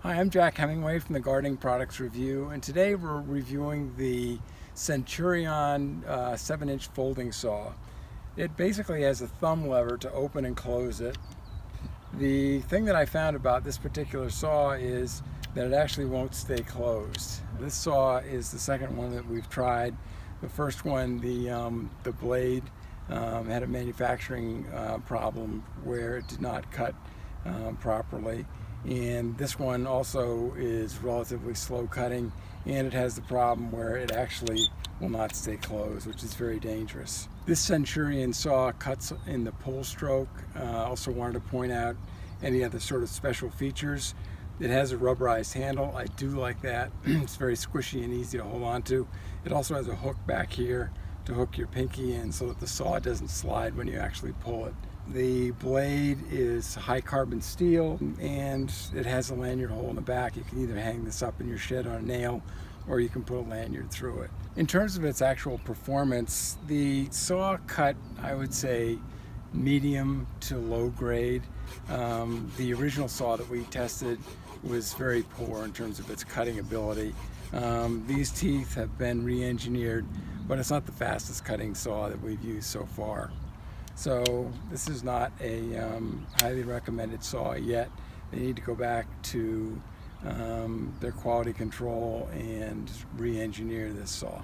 Hi, I'm Jack Hemingway from the Gardening Products Review, and today we're reviewing the Centurion 7-inch folding saw. It basically has a thumb lever to open and close it. The thing that I found about this particular saw is that it actually won't stay closed. This saw is the second one that we've tried. The first one, the blade had a manufacturing problem where it did not cut properly. And this one also is relatively slow cutting, and it has the problem where it actually will not stay closed, which is very dangerous. This Centurion saw cuts in the pull stroke. Also wanted to point out any other sort of special features. It has a rubberized handle. I do like that. It's very squishy and easy to hold on to. It also has a hook back here to hook your pinky in so that the saw doesn't slide when you actually pull it. The blade is high carbon steel, and it has a lanyard hole in the back. You can either hang this up in your shed on a nail, or you can put a lanyard through it. In terms of its actual performance, the saw cut, I would say, medium to low grade. The original saw that we tested was very poor in terms of its cutting ability. These teeth have been re-engineered, but it's not the fastest cutting saw that we've used so far. So this is not a highly recommended saw yet. They need to go back to their quality control and re-engineer this saw.